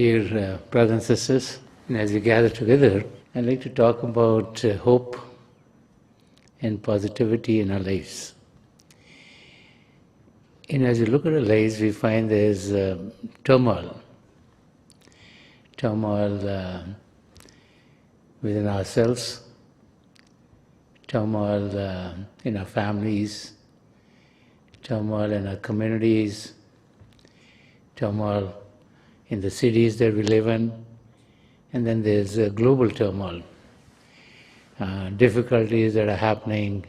Dear brothers and sisters, and as we gather together, I'd like to talk about hope and positivity in our lives. And as we look at our lives, we find there's turmoil within ourselves, turmoil in our families, turmoil in our communities, turmoil in the cities that we live in, and then there's global turmoil, difficulties that are happening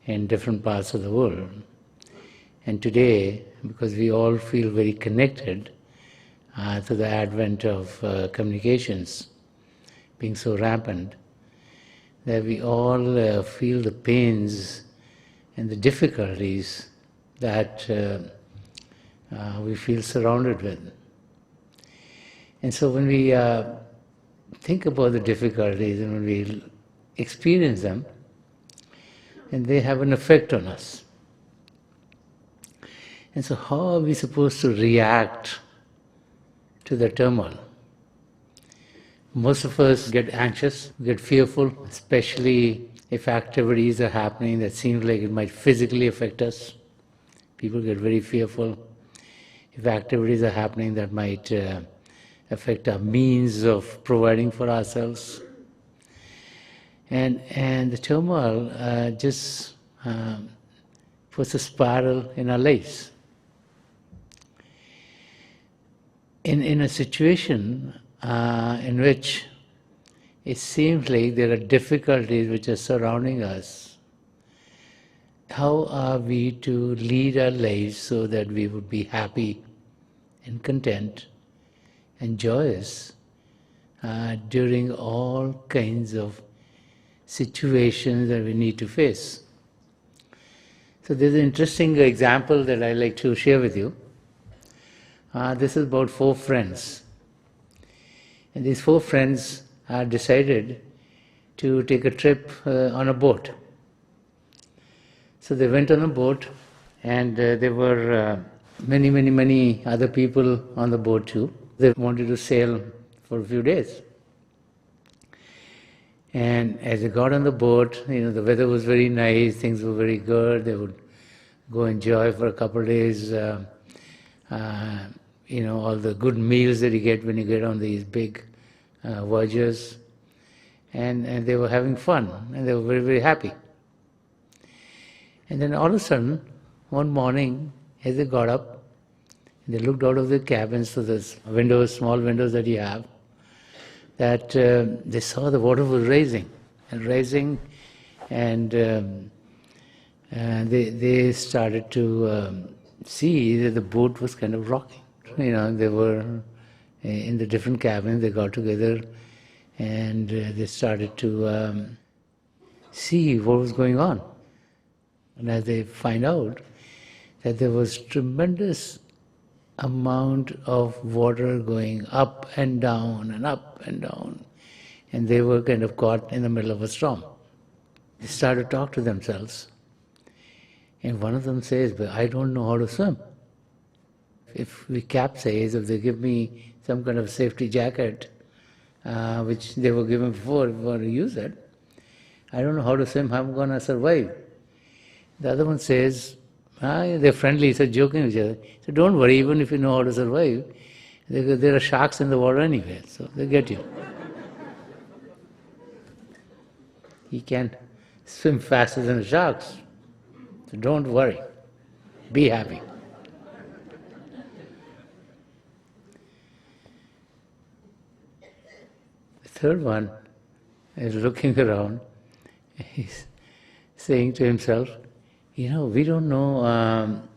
in different parts of the world. And today, because we all feel very connected to the advent of communications being so rampant, that we all feel the pains and the difficulties that we feel surrounded with. And so when we think about the difficulties and when we experience them, and they have an effect on us. And so how are we supposed to react to the turmoil? Most of us get anxious, get fearful, especially if activities are happening that seems like it might physically affect us. People get very fearful. If activities are happening that might affect our means of providing for ourselves. And the turmoil just puts a spiral in our lives. In a situation in which it seems like there are difficulties which are surrounding us, how are we to lead our lives so that we would be happy and content and joyous during all kinds of situations that we need to face? So there's an interesting example that I like to share with you. This is about 4 friends. And these 4 friends decided to take a trip on a boat. So they went on a boat, and there were many other people on the boat too. They wanted to sail for a few days. And as they got on the boat, the weather was very nice, things were very good. They would go enjoy for a couple of days, all the good meals that you get when you get on these big voyages. And they were having fun, and they were very, very happy. And then all of a sudden, one morning, as they got up, they looked out of the cabins, so there's windows, small windows that you have, that they saw the water was rising, and they started to see that the boat was kind of rocking. They were in the different cabins, they got together, and they started to see what was going on. And as they find out that there was tremendous amount of water going up and down and up and down, and they were kind of caught in the middle of a storm. They started to talk to themselves, and one of them says, "But I don't know how to swim. If we capsize, if they give me some kind of safety jacket, which they were given before, if we want to use it, I don't know how to swim, how I'm going to survive." The other one says, they're friendly, so joking with each other. So don't worry, even if you know how to survive, there are sharks in the water anyway, so they'll get you. You can swim faster than the sharks, so don't worry, be happy. The third one is looking around, he's saying to himself, we don't know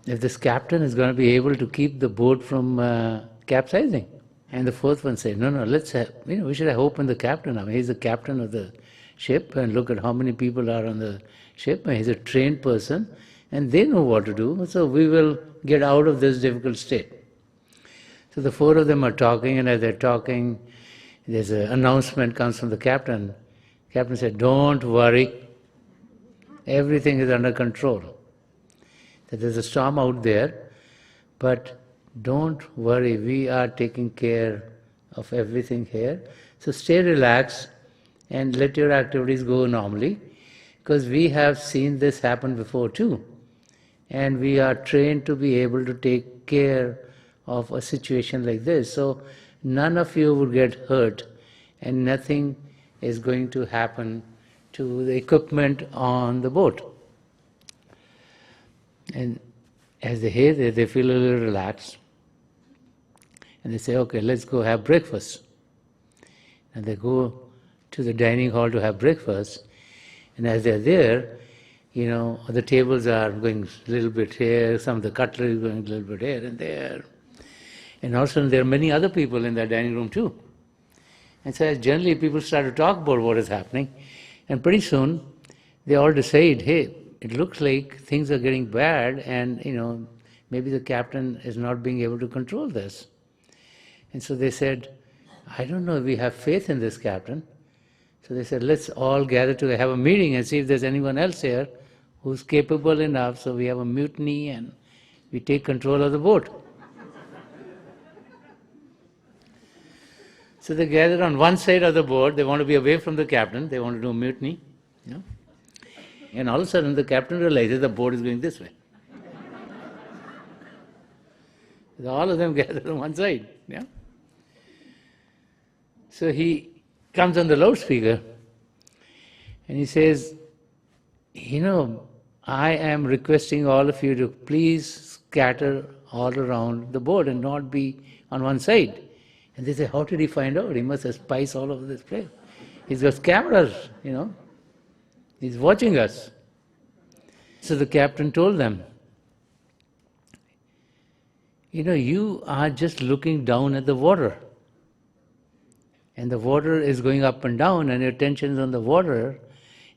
if this captain is going to be able to keep the boat from capsizing. And the fourth one said, no, let's have, we should have hope in the captain. I mean, he's the captain of the ship, and look at how many people are on the ship, and he's a trained person, and they know what to do, so we will get out of this difficult state. So the 4 of them are talking, and as they're talking, there's an announcement comes from the captain. The captain said, don't worry. Everything is under control. That there's a storm out there, but don't worry, we are taking care of everything here. So stay relaxed and let your activities go normally, because we have seen this happen before too. And we are trained to be able to take care of a situation like this. So none of you will get hurt and nothing is going to happen to the equipment on the boat. And as they hear this, they feel a little relaxed. And they say, okay, let's go have breakfast. And they go to the dining hall to have breakfast. And as they're there, the tables are going a little bit here, some of the cutlery is going a little bit here and there. And also there are many other people in that dining room too. And so generally people start to talk about what is happening. And pretty soon they all decide, hey, it looks like things are getting bad and maybe the captain is not being able to control this. And so they said, I don't know if we have faith in this captain. So they said, let's all gather to have a meeting and see if there's anyone else here who's capable enough, so we have a mutiny and we take control of the boat. So they gather on one side of the boat, they want to be away from the captain, they want to do a mutiny. And all of a sudden the captain realizes the boat is going this way. So all of them gather on one side. So he comes on the loudspeaker and he says, I am requesting all of you to please scatter all around the boat and not be on one side. And they say, how did he find out? He must have spies all over this place. He's got cameras, He's watching us. So the captain told them, you are just looking down at the water. And the water is going up and down and your attention is on the water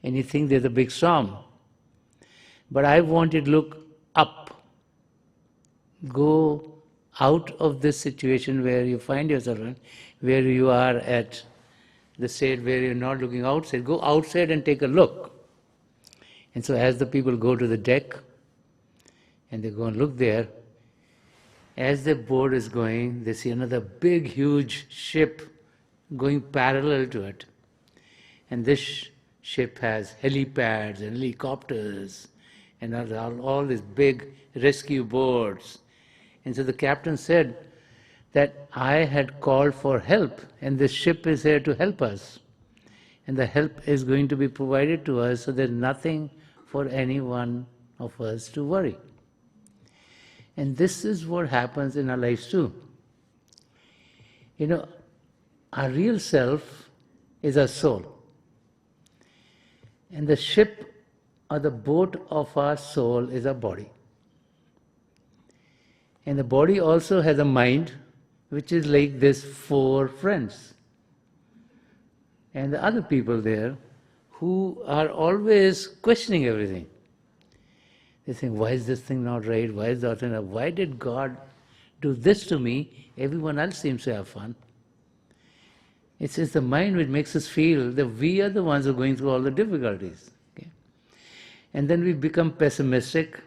and you think there's a big storm. But I want you to look up. Go out of this situation where you find yourself in, where you are at the state where you're not looking outside. Go outside and take a look. And so as the people go to the deck and they go and look there, as the boat is going, they see another big, huge ship going parallel to it. And this ship has helipads and helicopters and all these big rescue boats. And so the captain said that I had called for help and this ship is here to help us. And the help is going to be provided to us, so there's nothing for any one of us to worry. And this is what happens in our lives too. Our real self is our soul. And the ship or the boat of our soul is our body. And the body also has a mind, which is like these 4 friends. And the other people there who are always questioning everything. They think, why is this thing not right? Why is that thing not? Why did God do this to me? Everyone else seems to have fun. It's the mind which makes us feel that we are the ones who are going through all the difficulties. Okay? And then we become pessimistic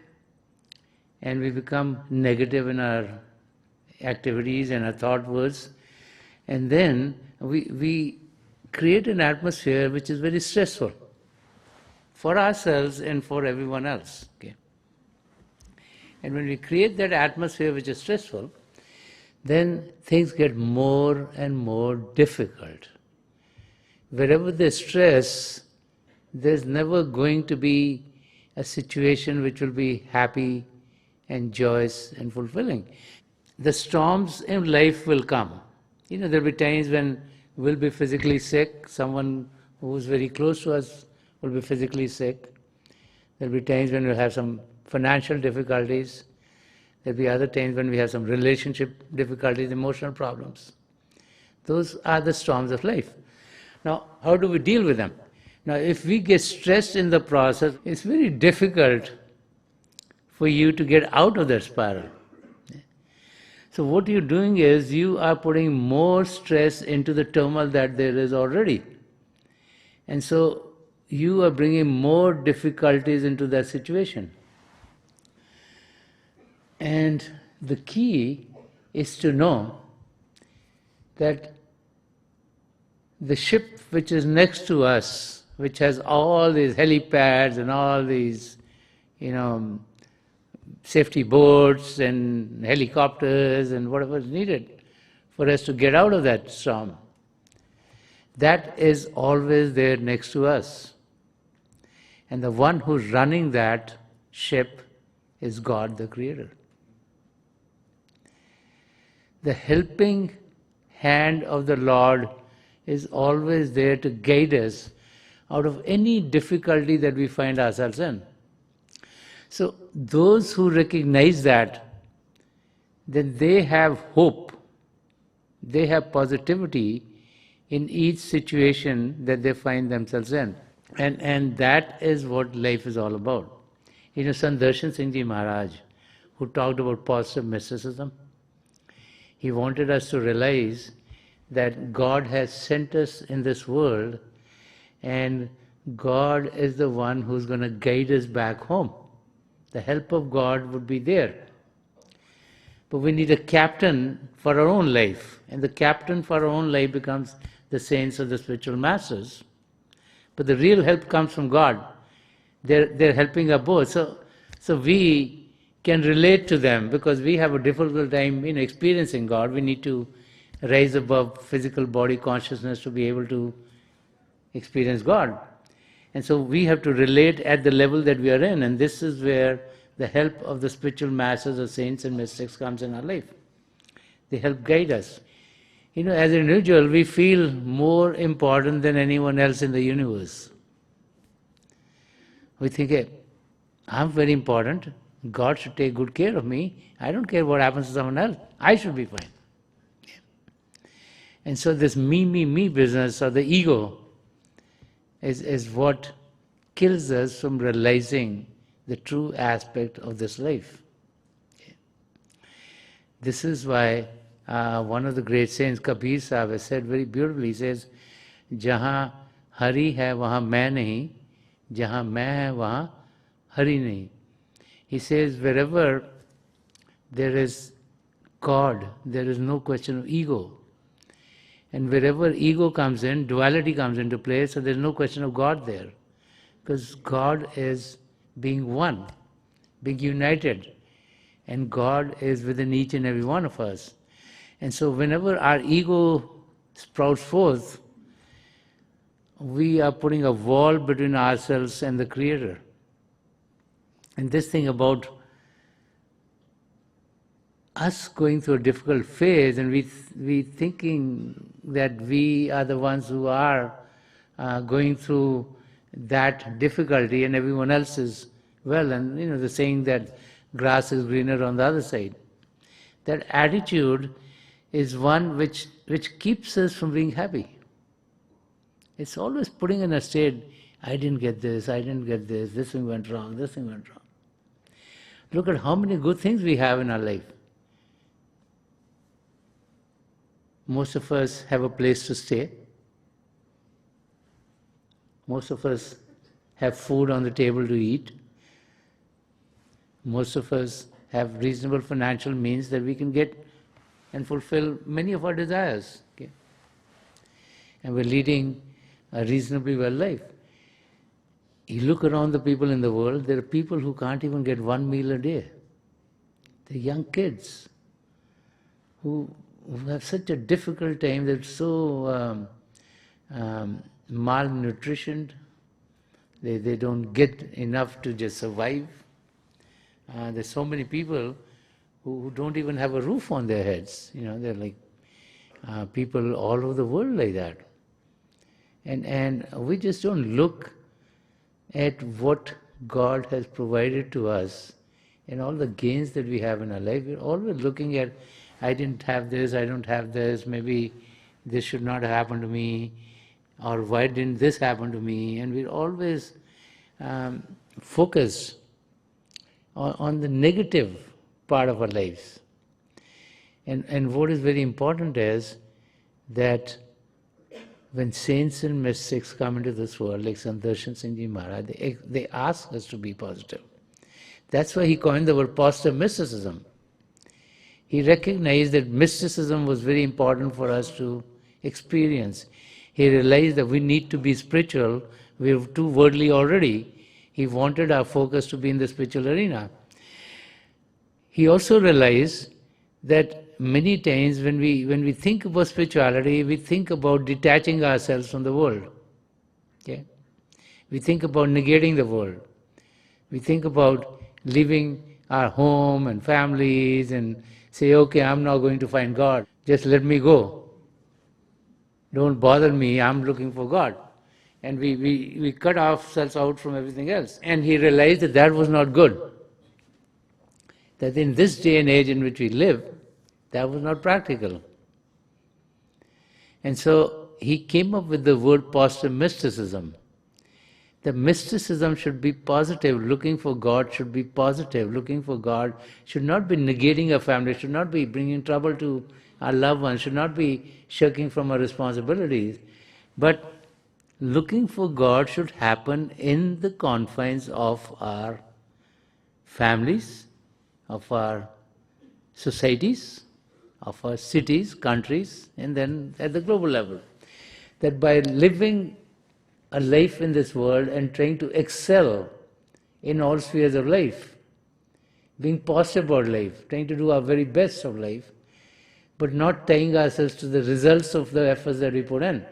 and we become negative in our activities and our thought words. And then we create an atmosphere which is very stressful for ourselves and for everyone else. Okay? And when we create that atmosphere which is stressful, then things get more and more difficult. Wherever there's stress, there's never going to be a situation which will be happy and joyous and fulfilling. The storms in life will come. There'll be times when we'll be physically sick. Someone who's very close to us will be physically sick. There'll be times when we'll have some financial difficulties. There'll be other times when we have some relationship difficulties, emotional problems. Those are the storms of life. Now, how do we deal with them? Now, if we get stressed in the process, it's very difficult for you to get out of that spiral. So what you're doing is you are putting more stress into the turmoil that there is already. And so you are bringing more difficulties into that situation. And the key is to know that the ship which is next to us, which has all these helipads and all these, safety boats and helicopters and whatever is needed for us to get out of that storm, that is always there next to us. And the one who's running that ship is God, the Creator. The helping hand of the Lord is always there to guide us out of any difficulty that we find ourselves in. So those who recognize that, then they have hope, they have positivity in each situation that they find themselves in. And that is what life is all about. Sant Rajinder Singh Maharaj, who talked about positive mysticism, he wanted us to realize that God has sent us in this world and God is the one who's going to guide us back home. The help of God would be there. But we need a captain for our own life. And the captain for our own life becomes the saints or the spiritual masters. But the real help comes from God. They're helping us both. So we can relate to them because we have a difficult time experiencing God. We need to rise above physical body consciousness to be able to experience God. And so we have to relate at the level that we are in, and this is where the help of the spiritual masters or saints and mystics comes in our life. They help guide us. As an individual, we feel more important than anyone else in the universe. We think, hey, I'm very important. God should take good care of me. I don't care what happens to someone else. I should be fine. And so this me business or the ego is what kills us from realizing the true aspect of this life. This is why one of the great saints, Kabir Sahib, has said very beautifully, he says, Jahan Hari hai, wahan main nahi, jahan main hai, wahan Hari nahi. He says, wherever there is God, there is no question of ego. And wherever ego comes in, duality comes into play, so there's no question of God there. Because God is being one, being united. And God is within each and every one of us. And so whenever our ego sprouts forth, we are putting a wall between ourselves and the Creator. And this thing about us going through a difficult phase and we thinking that we are the ones who are going through that difficulty and everyone else is well, and the saying that grass is greener on the other side. That attitude is one which keeps us from being happy. It's always putting in a state, I didn't get this, this thing went wrong, this thing went wrong. Look at how many good things we have in our life. Most of us have a place to stay. Most of us have food on the table to eat. Most of us have reasonable financial means that we can get and fulfill many of our desires. Okay? And we're leading a reasonably well life. You look around the people in the world, there are people who can't even get one meal a day. They're young kids who have such a difficult time, they're so malnutritioned, they don't get enough to just survive. There's so many people who don't even have a roof on their heads. They're like people all over the world like that. And we just don't look at what God has provided to us and all the gains that we have in our life. We're always looking at, I didn't have this, I don't have this, maybe this should not have happened to me, or why didn't this happen to me? And we're always focused on the negative part of our lives. And what is very important is that when saints and mystics come into this world, like Sant Rajinder Singh Maharaj, they ask us to be positive. That's why he coined the word positive mysticism. He recognized that mysticism was very important for us to experience. He realized that we need to be spiritual. We're too worldly already. He wanted our focus to be in the spiritual arena. He also realized that many times when we think about spirituality, we think about detaching ourselves from the world. Okay? We think about negating the world. We think about leaving our home and families and say, okay, I'm not going to find God. Just let me go. Don't bother me, I'm looking for God. And we cut ourselves out from everything else. And he realized that that was not good. That in this day and age in which we live, that was not practical. And so he came up with the word positive mysticism. The mysticism should be positive. Looking for God should be positive. Looking for God should not be negating a family, should not be bringing trouble to our loved ones, should not be shirking from our responsibilities. But looking for God should happen in the confines of our families, of our societies, of our cities, countries, and then at the global level. That by living a life in this world and trying to excel in all spheres of life, being positive about life, trying to do our very best of life, but not tying ourselves to the results of the efforts that we put in.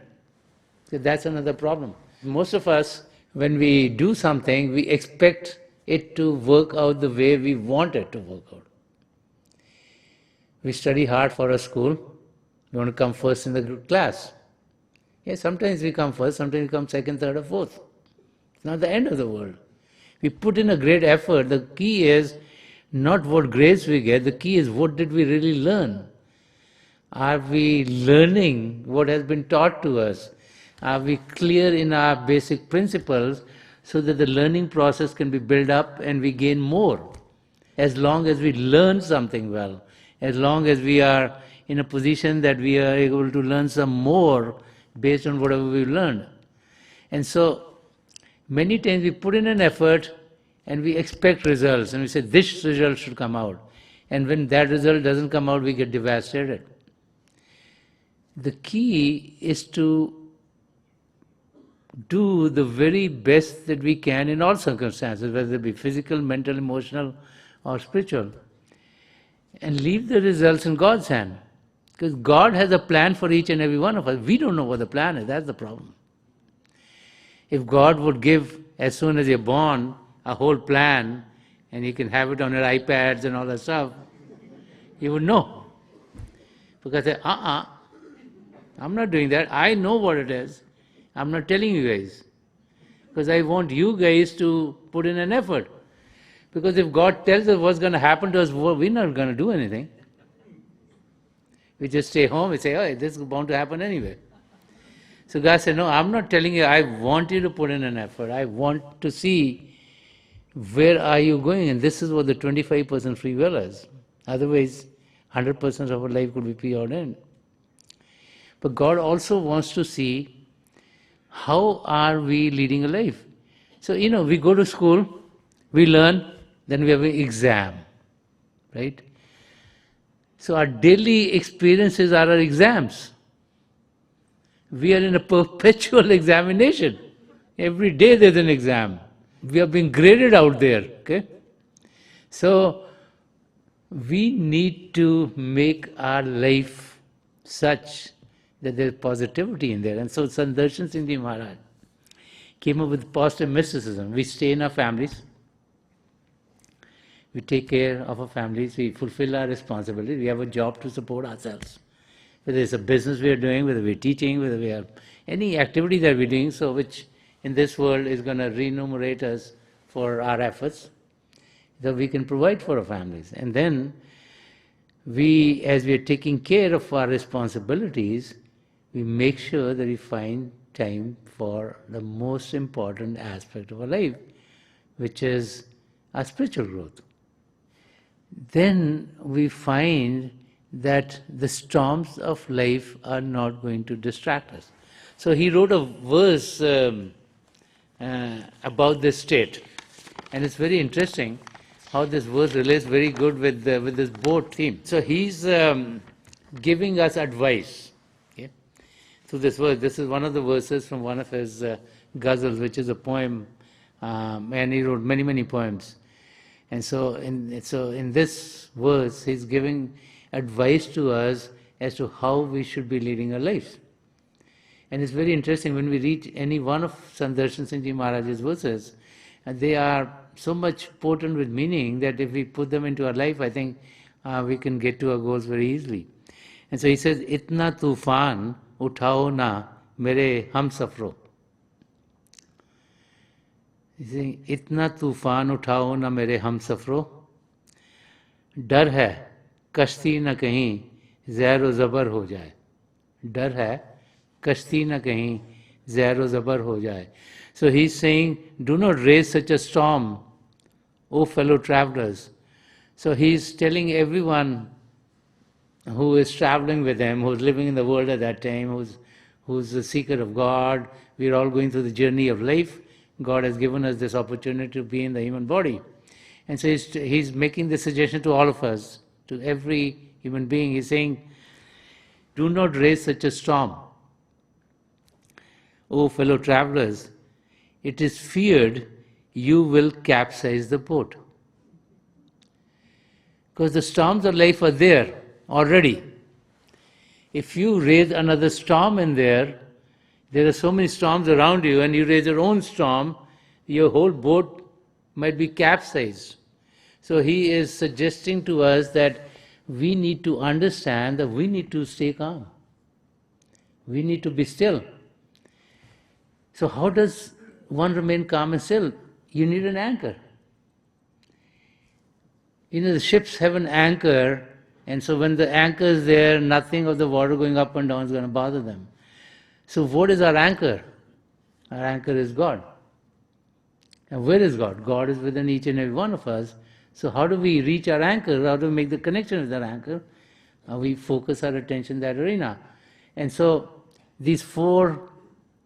So that's another problem. Most of us, when we do something, we expect it to work out the way we want it to work out. We study hard for a school, we want to come first in the class. Yeah, sometimes we come first, sometimes we come second, third or fourth. It's not the end of the world. We put in a great effort. The key is not what grades we get, the key is what did we really learn. Are we learning what has been taught to us? Are we clear in our basic principles so that the learning process can be built up and we gain more? As long as we learn something well, as long as we are in a position that we are able to learn some more based on whatever we've learned. And so, many times we put in an effort and we expect results and we say this result should come out. And when that result doesn't come out, we get devastated. The key is to do the very best that we can in all circumstances, whether it be physical, mental, emotional, or spiritual, and leave the results in God's hand. Because God has a plan for each and every one of us. We don't know what the plan is, that's the problem. If God would give, as soon as you're born, a whole plan, and you can have it on your iPads and all that stuff, you would know. Because I'm not doing that. I know what it is. I'm not telling you guys. Because I want you guys to put in an effort. Because if God tells us what's going to happen to us, we're not going to do anything. We just stay home, we say, oh, this is bound to happen anyway. So God said, no, I'm not telling you, I want you to put in an effort. I want to see where are you going. And this is what the 25% free will is. Otherwise, 100% of our life could be preordained. But God also wants to see how are we leading a life. So, we go to school, we learn, then we have an exam, right? So our daily experiences are our exams. We are in a perpetual examination. Every day there's an exam. We are being graded out there, okay? So we need to make our life such that there's positivity in there. And so Sant Rajinder Singh Maharaj came up with positive mysticism. We stay in our families. We take care of our families, we fulfill our responsibilities, we have a job to support ourselves. Whether it's a business we are doing, whether we're teaching, whether we have any activity that we're doing, so which in this world is going to remunerate us for our efforts, that we can provide for our families. And then we, as we are taking care of our responsibilities, we make sure that we find time for the most important aspect of our life, which is our spiritual growth. Then we find that the storms of life are not going to distract us. So he wrote a verse about this state, and it's very interesting how this verse relates very good with this boat theme. So he's giving us advice. Okay? through this verse. This is one of the verses from one of his ghazals, which is a poem, and he wrote many, many poems. And so in this verse, he's giving advice to us as to how we should be leading our lives. And it's very interesting when we read any one of Sant Rajinder Singh Ji Maharaj's verses, and they are so much potent with meaning that if we put them into our life, I think we can get to our goals very easily. And so he says, "Itna tufan uthao na mere hum safro." He's saying, "Itna tufan uthao na mere hum safro. डर है कश्ती न कहीं ज़ैर व ज़बर हो जाए." डर है कश्ती न कहीं ज़ैर व ज़बर हो जाए. So he's saying, do not raise such a storm, O fellow travelers. So he's telling everyone who is traveling with him, who's living in the world at that time, who's a seeker of God. We're all going through the journey of life. God has given us this opportunity to be in the human body. And so he's making this suggestion to all of us, to every human being. He's saying, do not raise such a storm, O fellow travelers. It is feared you will capsize the boat. Because the storms of life are there already. If you raise another storm in there are so many storms around you, and you raise your own storm, your whole boat might be capsized. So he is suggesting to us that we need to understand that we need to stay calm. We need to be still. So how does one remain calm and still? You need an anchor. You know, the ships have an anchor, and so when the anchor is there, nothing of the water going up and down is going to bother them. So what is our anchor? Our anchor is God. And where is God? God is within each and every one of us. So how do we reach our anchor? How do we make the connection with our anchor? We focus our attention in that arena. And so these four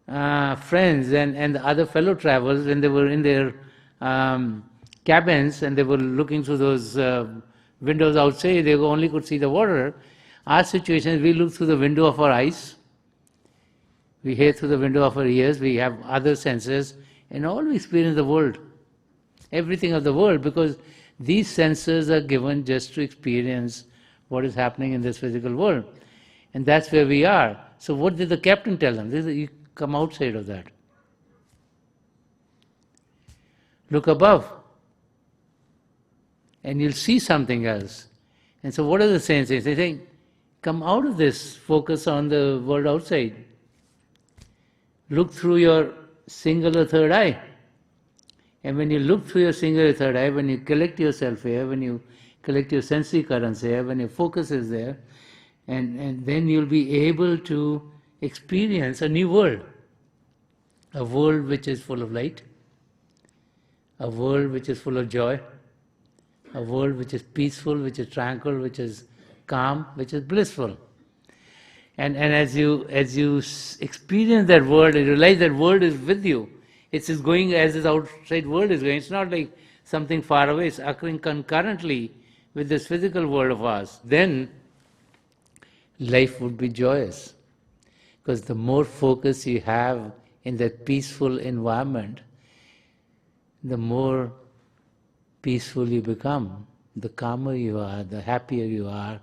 friends and the other fellow travelers, when they were in their cabins and they were looking through those windows outside, they only could see the water. Our situation is we look through the window of our eyes, we hear through the window of our ears, we have other senses, and all we experience the world, everything of the world, because these senses are given just to experience what is happening in this physical world. And that's where we are. So what did the captain tell them? They said, you come outside of that. Look above, and you'll see something else. And so what are the saints saying? They're saying, come out of this, focus on the world outside. Look through your single or third eye. And when you look through your single or third eye, when you collect yourself here, when you collect your sensory currents here, when your focus is there, and then you'll be able to experience a new world. A world which is full of light, a world which is full of joy, a world which is peaceful, which is tranquil, which is calm, which is blissful. And as you experience that world, you realize that world is with you. It's just going as this outside world is going. It's not like something far away. It's occurring concurrently with this physical world of ours. Then life would be joyous. Because the more focus you have in that peaceful environment, the more peaceful you become, the calmer you are, the happier you are,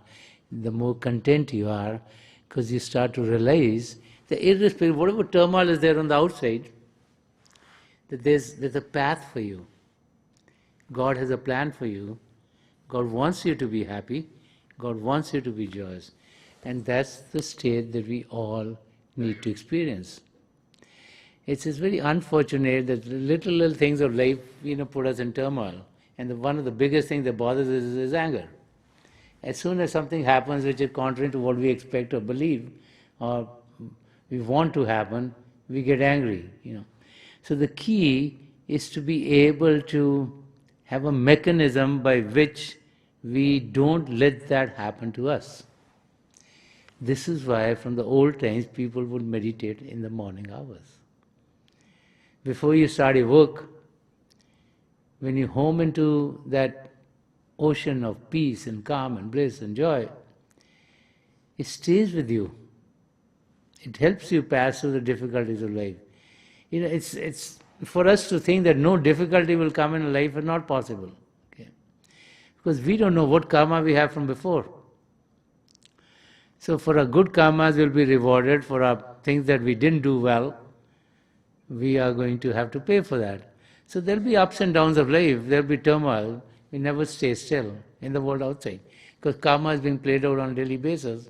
the more content you are, because you start to realize that irrespective, whatever turmoil is there on the outside, that there's a path for you. God has a plan for you. God wants you to be happy. God wants you to be joyous. And that's the state that we all need to experience. It's very unfortunate that little things of life, put us in turmoil. And one of the biggest things that bothers us is anger. As soon as something happens which is contrary to what we expect or believe, or we want to happen, we get angry. So the key is to be able to have a mechanism by which we don't let that happen to us. This is why from the old times people would meditate in the morning hours. Before you start your work, when you home into that ocean of peace and calm and bliss and joy, it stays with you. It helps you pass through the difficulties of life. It's for us to think that no difficulty will come in life is not possible. Okay? Because we don't know what karma we have from before. So for our good karmas we'll be rewarded. For our things that we didn't do well, we are going to have to pay for that. So there'll be ups and downs of life, there'll be turmoil. We never stay still in the world outside. Because karma is being played out on a daily basis.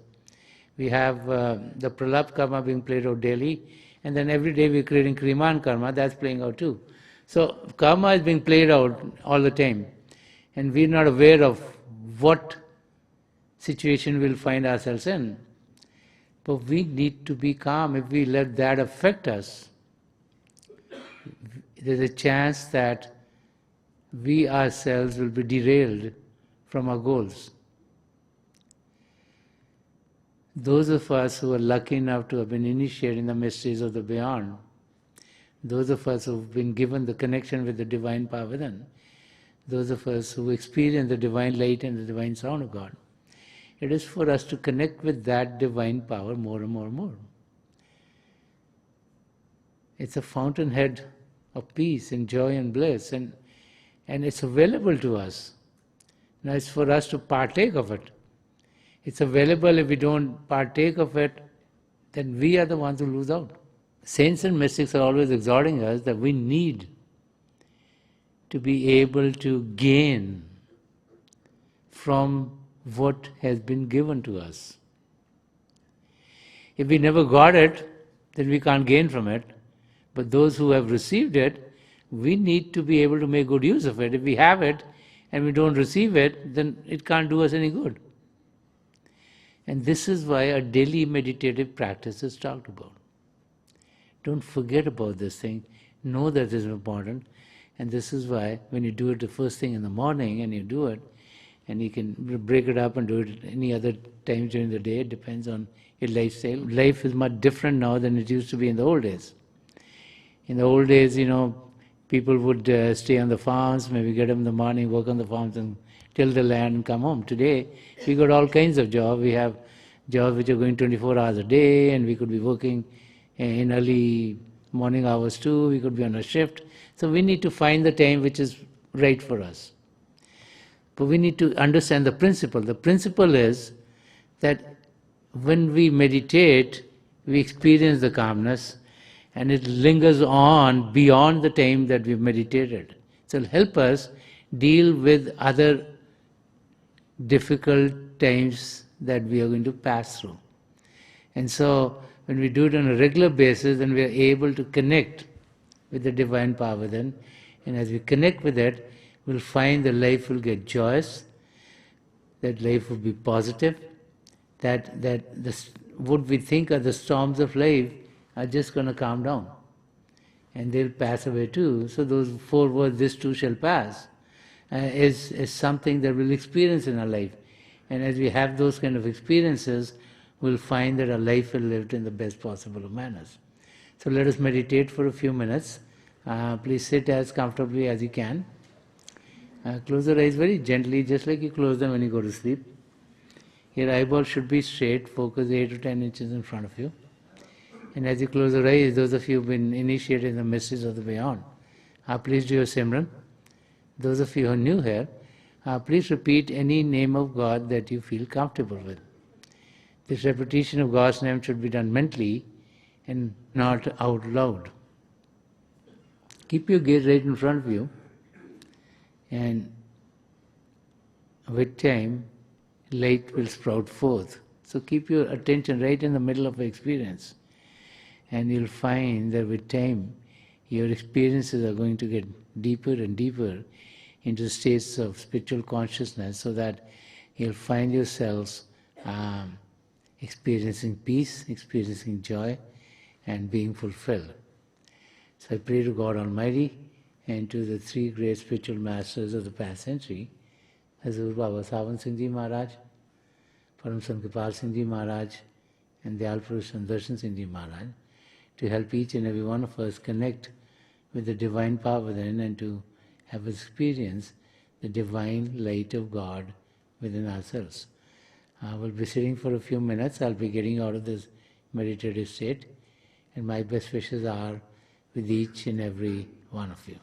We have the pralap karma being played out daily, and then every day we're creating kriman karma, that's playing out too. So karma is being played out all the time, and we're not aware of what situation we'll find ourselves in. But we need to be calm. If we let that affect us, there's a chance that we ourselves will be derailed from our goals. Those of us who are lucky enough to have been initiated in the mysteries of the beyond, those of us who have been given the connection with the divine power within, those of us who experience the divine light and the divine sound of God, it is for us to connect with that divine power more and more and more. It's a fountainhead of peace and joy and bliss, and it's available to us. Now it's for us to partake of it. It's available. If we don't partake of it, then we are the ones who lose out. Saints and mystics are always exhorting us that we need to be able to gain from what has been given to us. If we never got it, then we can't gain from it. But those who have received it, we need to be able to make good use of it. If we have it and we don't receive it, then it can't do us any good. And this is why a daily meditative practice is talked about. Don't forget about this thing. Know that it is important. And this is why when you do it the first thing in the morning and you do it, and you can break it up and do it any other time during the day, it depends on your lifestyle. Life is much different now than it used to be in the old days. In the old days, people would stay on the farms, maybe get up in the morning, work on the farms and till the land and come home. Today, we got all kinds of jobs. We have jobs which are going 24 hours a day, and we could be working in early morning hours too. We could be on a shift. So we need to find the time which is right for us. But we need to understand the principle. The principle is that when we meditate, we experience the calmness, and it lingers on beyond the time that we've meditated. So it'll help us deal with other difficult times that we are going to pass through. And so when we do it on a regular basis, then we are able to connect with the divine power within. And as we connect with it, we'll find that life will get joyous, that life will be positive, that what we think are the storms of life are just going to calm down. And they'll pass away too. So those 4 words, this too shall pass, is something that we'll experience in our life. And as we have those kind of experiences, we'll find that our life will lived in the best possible of manners. So let us meditate for a few minutes. Please sit as comfortably as you can. Close your eyes very gently, just like you close them when you go to sleep. Your eyeballs should be straight, focus 8 to 10 inches in front of you. And as you close your eyes, those of you who have been initiated in the mysteries of the beyond, please do your Simran. Those of you who are new here, please repeat any name of God that you feel comfortable with. This repetition of God's name should be done mentally and not out loud. Keep your gaze right in front of you, and with time, light will sprout forth. So keep your attention right in the middle of the experience, and you'll find that with time, your experiences are going to get deeper and deeper into states of spiritual consciousness, so that you'll find yourselves experiencing peace, experiencing joy, and being fulfilled. So I pray to God Almighty and to the 3 great spiritual masters of the past century, Hazur Baba Sawan Singh Ji Maharaj, Param Sant Kripal Singh Ji Maharaj, and Dayal Purush Sant Darshan Singh Ji Maharaj, to help each and every one of us connect with the divine power within and to have experienced the divine light of God within ourselves. We'll be sitting for a few minutes. I'll be getting out of this meditative state. And my best wishes are with each and every one of you.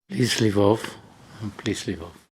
Please leave off. Please leave off.